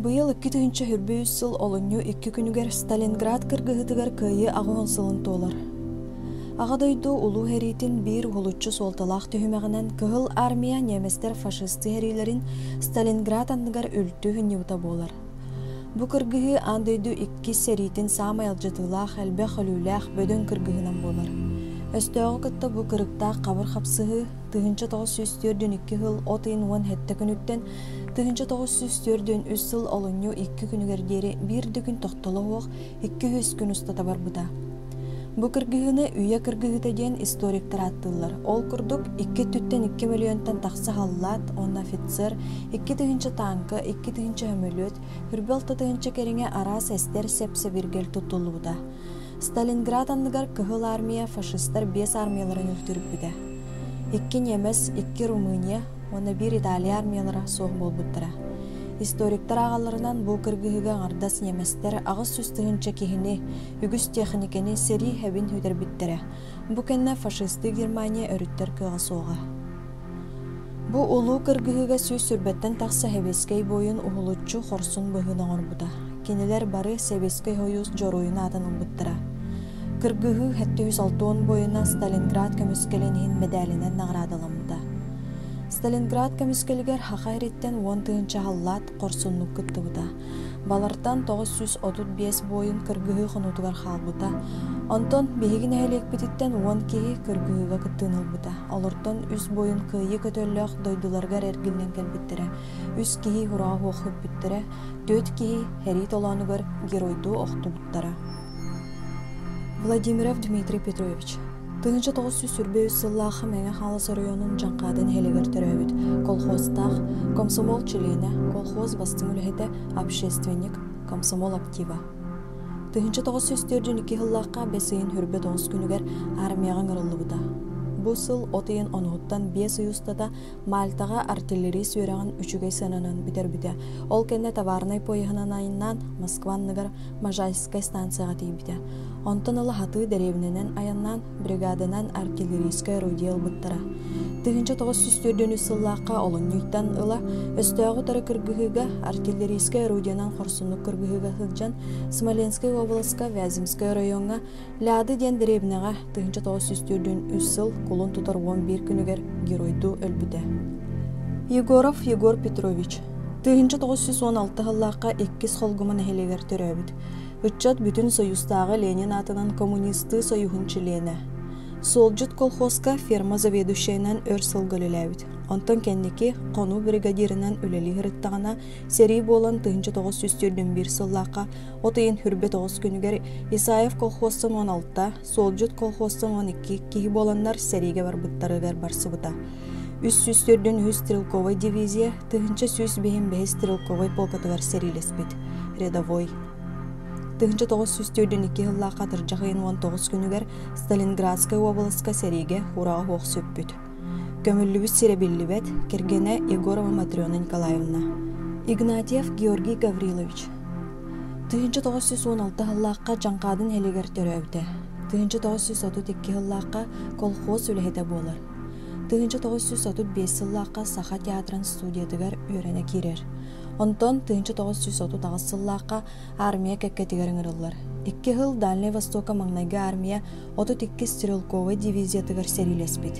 Быйыл 2 хүрбүйүс сыл олонню 2 күнүгер Сталинград кыргыһытыгар кыйы агуон сылын толар. Агадойду улуу херитин бир улуччу солталаах түһүмэгинен кыһыл армия неместер фашисты херилерин Сталинград анныгар үлтү хүннюта болар. Бу кыргыһы андойду 2 серитин самай алжатылаах элбе холүүлээх бөдөн кыргыһынан болар. Өстөөгө кытта бу кырыктаах кабыр хапсыһы 1942 хыл отыйын уон хетте күнүттен 1943 сыл олонню 2 күнүгер диэри бир дүгүн тохтолоох 200 күн устата барбыта. Бу кыргыһыны үйе кыргыһыта диэн историктер аттылар. Ол курдук 2,2 миллионтан тахса халлат, он офицер, 2 тыгынча танка, 2 тыгынча хөмөлөт, хүрбелта тыгынча кериңе арас эстер сепсе биргел тутулууда. Сталинград анныгар кыһыл армия фашисттар 5 армияларын өлтүрүп 2 немес, 2 Румыния, оны 1 Италия армиялары соқ болбуттара. Историктар агаларынан бу кыргыһыга ардас неместер агыс сүстыгынча кихини, үгүс техникени сери хэбин хүдербиттере. Бу кенне фашисты Германия өрүттер кыга соға. Бу улуу кыргыһыга сүз сүрбеттен тахса хебескей бойын ухулуччу хорсун быһына орбута. Кинилер бары себескей хойус жоруйуна атын ылбыттара. Кыргыһы 706 бойына Сталинград көмүскеленин медалинен наградалымда. Сталинград көмүскелигер хакайриттен 10 тыгынча халлат корсуннук кыттыбыта. Балартан 935 бойын кыргыһы хонутугар халбыта. Онтон бехигин эхелекпититтен 10 киһи кыргыһыга кыттыынылбыта. Олортон үс бойын кыйы көтөллөөх дойдуларгар эргилнен келбиттере. Үс киһи хураа хуоххыппиттере. 4 киһи херит олоонугар геройдуу охтубуттара. Владимиров Дмитрий Петрович. 1942 сыллаахы мәңе халыс районун жаңқадын хелегер төрөбүт. Колхозтах, комсомол члене, колхоз бастың үлэхете общественник, комсомол актива. 1942 сыллааққа бесейін хүрбе 9 күнігер армияға ырылы бұта. Бу сыл отыйын онуғыттан 5 уюстата Мальтаға артиллерий сүйрәғын үчүгей сынанын бітер-біте. Ол кенне товарнай пойығынан айыннан Москванныгар Можайскай станцияға тейбіте. Онтон ылы хаты деревненен аяннан бригадынан артиллерийская орудие албыттара. 1904 сыллааққа олон нүйттан ыла өстөөгө тары кыргыһыга артиллерийская орудиянан хорсунлук кыргыһыга сылжан Смоленская областка Вяземская районга Ляды ден деревнега 1904 сыл кулун тутар 11 күнүгер геройду өлбүтэ. Егоров Егор Петрович 1916 сыллааққа 2 холгуман эхелегер төрөбүт. Үтчат бүтүн союзтагы Ленин атынан коммунисты союхун члене. Солжут колхозка ферма заведующайынан өр сылгылылабыт. Онтон кенники кону бригадиринен үлели хырыттагана сери болан 1941 сыллааққа отыйын хүрбе 9 күнүгер Исаев колхозтың 16-та, Солжут колхозтың 12 кихи боланнар сериге барбыттарыгар барсыбыта. Үс сүстөрдөн үс стрелковой дивизия, тыгынча сүз бейін бейі стрелковой полкатыгар серилеспит. Рядовой. 1942 сыллааққа тыржағайын 19 күнігер Сталинградская областка сериге хураға хоқ сөппүт. Көміллібіс сиребіллібет кергене Егорова Матрена Николаевна. Игнатьев Георгий Гаврилович. 1916 сыллааққа жаңқадын хелегер төрөбүтэ. 1932 сыллааққа колхоз үлэхете болар. 1935 сыллааққа Саха театрын студиятыгар үйрене кирер. Онтон 1939 сыллааққа армия кәккетігерін ырылар. 2 хыл Дальний Востока маңнайга армия 32 стрелковый дивизиятыгар серилеспит.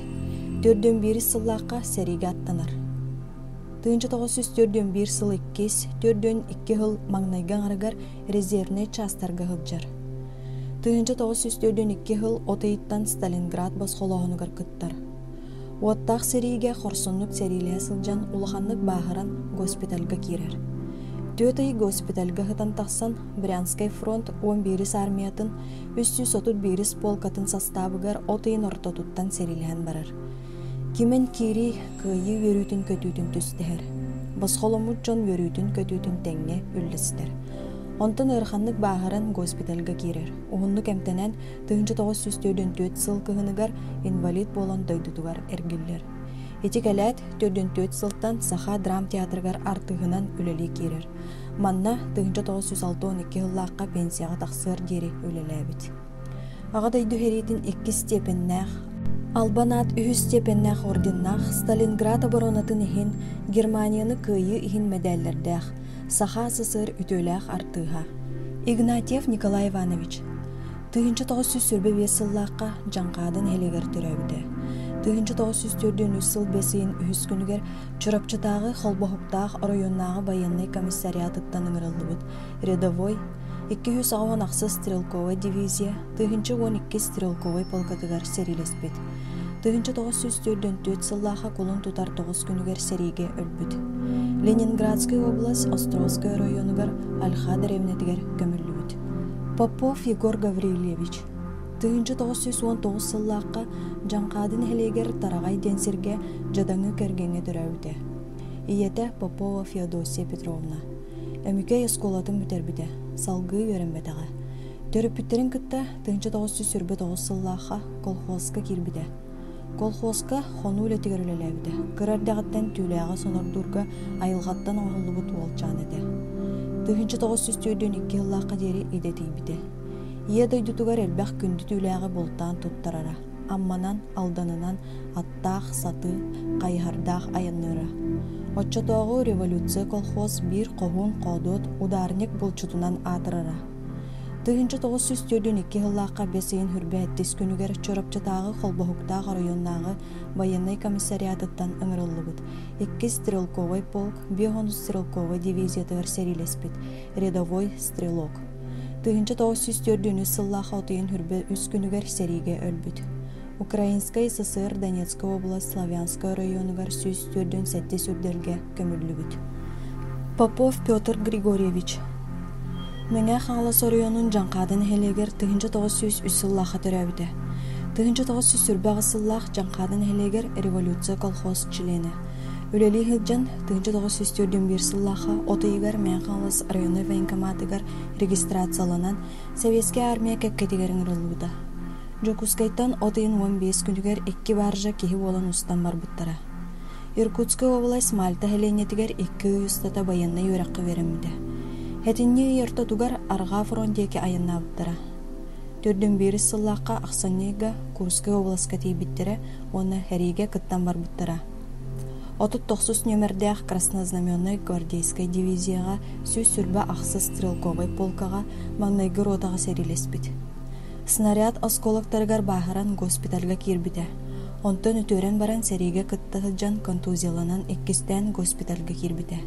4-1 сыллааққа сериге аттанар. 1941 сыл 4-2 хыл маңнайга арыгар резервный частарға хылжар. 1942 хыл отыйыттан Сталинград басқолоғынығар кыттар. Уаттақ сериге хорсоннук сериле сылжан улаханнык баахаран госпитальга кирер. 4 ай госпитальга хытан тахсан Брянский фронт 11 армиятын 331 полкатын составыгар отыйын ортотуттан серилен барар. Кимен кири кыйы өрүтүн көтүтүн түстер. Басхоломут жон өрүтүн көтүтүн теңне үллестер. Онтон ырханнык баахаран госпитальга кирер. Уһуннук эмтенен 1904 сыл кыһыныгар инвалид болон дойдутугар эргиллер. Этикелет 4 сылтан Саха драм театрыгар артыгынан үлели кирер. Манна 1962 сыллааққа пенсияға тахсыр дери үлелебит. Ага дойду херитин 2 степеннах Албанат үһүс степеннах орденнах Сталинград оборонатын иһин Германияны кыйы иһин медальлердэх саха сысыр үтөлэх артыха. Игнатьев Николай Иванович. Тыгынчы 900 сыллаққа жаңқадын хелегер түрәбіде. Тыгынчы 904 сыл бесейін үхіс күнігер чұрапчытағы холбохуктақ районнағы военный комиссариатыттан ыңырылды бұд. Рядовой 210 ақсы стрелковый дивизия, тыгынчы 12 стрелковый полкатыгар серилес бет. Тыгынчы 904 сыллаққа кулын тутар 9 күнігер сериге өлбід. Ленинградская область, Островская районығар Альха деревнетігер көмірлі бұд. Попов Егор Гаврилевич. Тыгынчы 919 сыллаққа жаңқадын хелегер тарағай денсерге жадаңы кәргенге дүрәуді. Иеті Попова Феодосия Петровна. Өміке эсколатын бүтербіде, салғы өрінбетіға. Төріпіттерін күтті тыгынчы 909 сыллаққа колхозға кирбіде. Колхозға хону үлетігер үлеләбіде. Кырардағыттан түйләға сонордурға айылғаттан оғылы бұт олчан еді. Тыгынчы 902 ыллаққа дері идетей біде. Ие дойдутугар әлбәқ күнді түйләға болтан туттарара. Амманан, алданынан, аттақ, саты, қайғардақ айынныры. Отчатоғы революция колхоз бір қоғын қодот ударник болчутунан атырара. Тыгынчы 902 ыллаққа бесейін хүрбе әттес күнігер чорапчатағы холбохуктағы районнағы военный комиссариатыттан ыңырылы бұд. 2 стрелковый полк, 5 стрелковый дивизиятығыр серилеспет, рядовой стрелок. Тыгынчы 904 сыллаққа отыйын хүрбе үс күнігер сериге өлбід. Украинская СССР, Донецкая область, Славянская районығыр сүз түрден сәтте сүрделге көмірлі бұд. Попов Петр Григорьевич. Меңе қаңлас орионын жаңқадын хелегер тыгынчы 903 сыллаққа түрәбіде. Тыгынчы 904 сыллақ жаңқадын хелегер революция колхоз чилені. Үлелі хылжан тыгынчы 904 сыллаққа отыйгар мен қаңлас районы военкоматыгар регистрацияланан Советский армия кәккетігерін рылуыда. Жокускайтан отыйын 15 күнігер 2 баржа кехи болан ұстан бар бұттара. Иркутская область Мальта хеленетігер 2 ұстата военный өрәққы верімді. Хәтінне ерті тугар арға фронтеке айынна бұттара. Төрден бері сыллаққа Ақсаннега Курская областқа тейбіттері, оны әриге кыттан бар бұттара. 39 нөмірдәқ Краснознаменной гвардейскай дивизияға сөз сүрбі ақсы стрелковый полкаға маңнайғы ротаға серилеспіт. Снаряд осколоктаргар бағыран госпитальға кирбіді. Онтын өтөрен баран сериге кыттатыджан контузияланан 2-тен госпитальға кирбіді.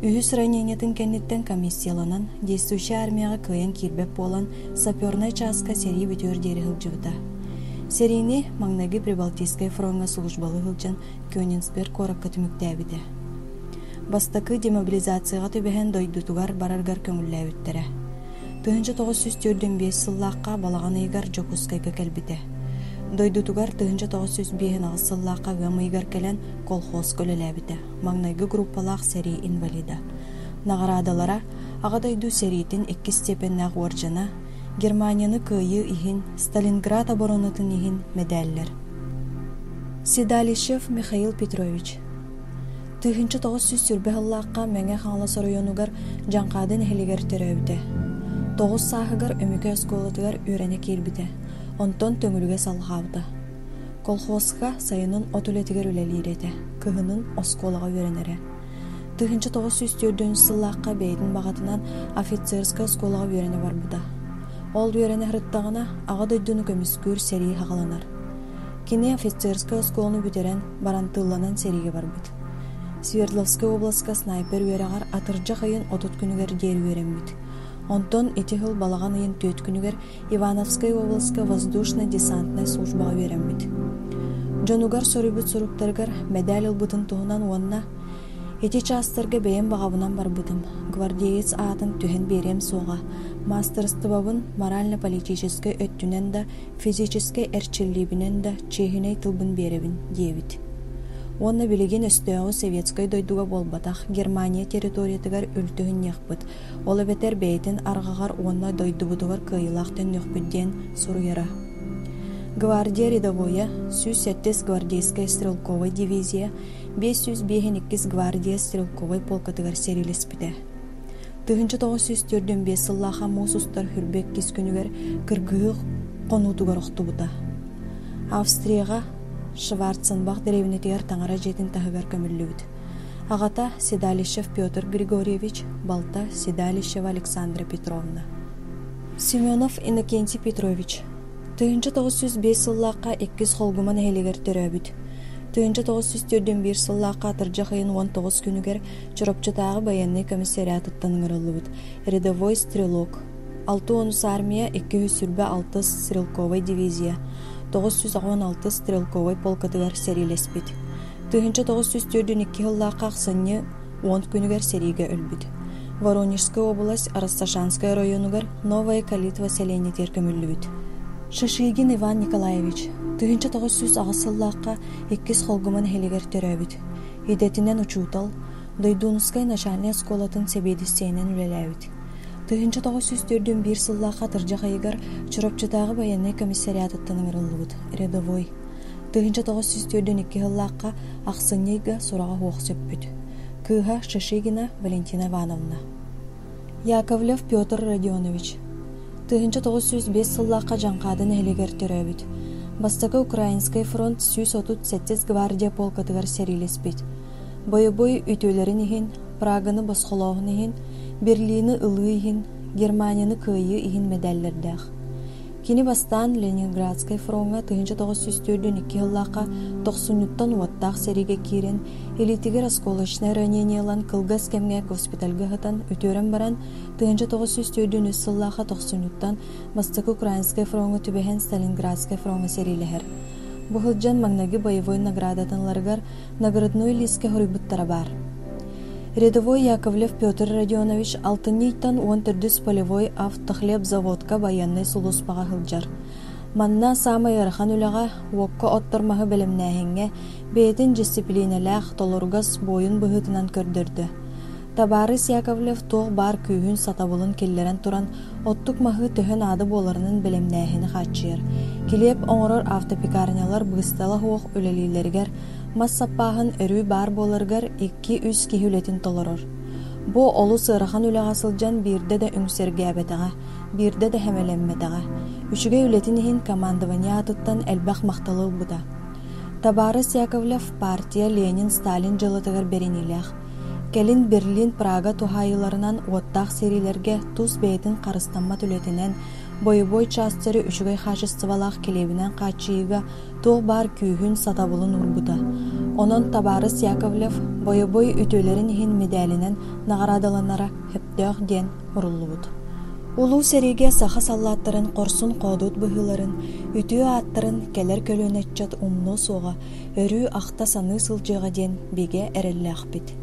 Үхіс ранениятын кәнеттен комиссияланан действующий армияға кыйын кирбеп болан саперный часка сери бүтөр дері хылжыбыта. Серийни маңнagi Прибалтийскай фронға службалы хылжан Кёнигсберг коракка түміктәбіді. Бастакы демобилизацияға төбәхен дойдутугар бараргар көңілләбіттері. Тыгынчы 904 сыллаққа балаған ыйгар Жокускайга кәлбіді. Дойдутугар тыгынчы 905 сыллаққа гамыйгар кәлен колхоз көлеләбіді. Маңнайгы группалақ сери инвалида. Нағарадалара ағадайду серийтін 2 степеннақ оржана Германияны кыйы ихин, Сталинград оборонатын ихин медальлер. Седалишев Михаил Петрович. Тыгынчы 904 ыллаққа мәңе қаңлас районугар жаңқадын хелигер төрөбіді. 9 сағығар өмікі өсколатығар үйрене келбіді. Онтон төңіліге салғауды. Колхозға сайынын отулетігер үлелейреті, кығынын осколаға үйренері. Тыгынчы 904 сыллаққа бейдің бағатынан офицерска осколаға үйрене бар бұда. Ол үйрене ғырыттағына аға дойдуны көміскүр сери хағаланар. Кене офицерска осколаны бүтерен барантылланан сериге бар бұд. Свердловская областқа снайпер үйерағар атыржа қайын отут күнігер дер үйерен бұд. Онтон этихыл балаған ыйын 4 күнігер Ивановская областқа воздушно-десантная службаға үйеренбіт. Жонугар сорыбыт соруптаргар медаль ылбытын туғынан онна эти частарға бәйін бағабынан бар бұдым. Гвардеец атын түхен берем соға. Мастерстыбабын морально-политической өттінен да, физической әрчеллебінен да чехіней тылбын беребін дебіт. Онна билеген өстөңі советской дойдуға болбатақ Германия территориятыгар үлтігін неқпыт. Олы бетер бәйтін арғағар онна дойдубудугар кыйлақтен нөқпүдден сұруяра. Гвардия рядовоя, 107 гвардейская стрелковая дивизия, 502 гвардия стрелковой полкатыгар серилеспіде. Тыгынчы 904 сыллаха мусустар хүрбек кискүнігер кыргығы қонутугар оқтубыта. Австрияға Шварценбах деревнетер таңара жетін тахыгар көміллүбіт. Ағата Седалищев Петр Григорьевич, балта Седалищева Александра Петровна. Семенов Иннокентий Петрович. 1905 сыллаққа 2 холгуман хелигер төрөбүт. 1941 сыллаққа тыржа хайын 19 күнігер чоропчатағы баянный комиссариатыттан ыңырылыбыт. Рядовой стрелок. 6 армия 2 сүрбе 6 стрелковой дивизия. 916 стрелковой полкатыгар серилеспит. 1942 сыллаққа ақсыны 10 күнігер сериге өлбүт. Воронежская область, Арасташанская районугар Новая Калитва селение теркөмүллүбүт. Шишигин Иван Николаевич 1900 ағысыллаққа 2 холгуман хелигер төрөбүт. Идетинен учутал, Дойдунускай начальная сколатын себедистейнен үлеләбіт. 1941 сыллаққа тыржа хайыгар чоропчатағы баянный комиссариатыттан ыңырылыбыт. Рядовой. 1942 сыллаққа ақсыннейга сураға хуақ сөппүт. Кыха Шишигина Валентина Ивановна. Яковлев Петр Родионович 1905 сыллаққа жаңқадын хелигер төрөбүт. Бастакы Украинский фронт 137 гвардия полкатыгар серилеспит. Бойы-бой үтөлерін ихин, Праганы босқолоғын ихин, Берлины ылы ихин, Германияны кыйы ихин медаллердәқ. Кини бастан Ленинградский фронга 1942 сыллаққа 90-ттан уаттақ сериге кирен, элитигер осколочный ранениялан кылгас кемге госпитальга хытан үтөрен баран 1942 сыллаққа 90-ттан Бастакы Украинский фронга түбәһен Сталинградский фронга серилехер. Бұхылжан маңнаги боевой наградатанларгар наградной листке хорибыттара бар. Рядовой Яковлев Петр Родионович 6-ттан 14 полевой автохлеб заводка баянный сулуспаға хылжар. Манна самай архан үліға уокка оттырмағы білімнәхенге бейтін дисциплинеләқ толоргас бойын бұхытынан көрдірді. Табарыс Яковлев тоқ бар күйін сатабылын келлерен туран оттук мағы түхін ады боларының білімнәхені қатшыр. Келеп оңырыр автопекарнялар бұғыстала хуақ өлелейлергер мас саппағын өрі бар боларгар 2-3 кихүлетін толорор. Бу олу сырахан үләғасылжан бирде де үңсерге әбетіға, бирде де хәмеленметіға. Үшіге үлетінігін командования атыттан әлбәқ мақталыл бұда. Табарыс Яковлев партия Ленин Сталин жылытығыр беренелеғ. Келин Берлин Прага тухайыларынан уаттақ серилерге туз бейтін қарыстанма түлетінен бойы-бой частыры үшігай қашыстывалақ келебінен қачыйыға тоқ бар күйін сатабылын урбута. Онын Табарыс Яковлев бойы-бой үтөлерін хин медалінен нағарадаланара хептөқ ден ұрылуыд. Улу сериге саха саллаттарын қорсын қодут бұхыларын, үтіу аттарын келер көлөнетчат умну соға, өрі ақта саны сылжыға ден беге әрелі ақпет.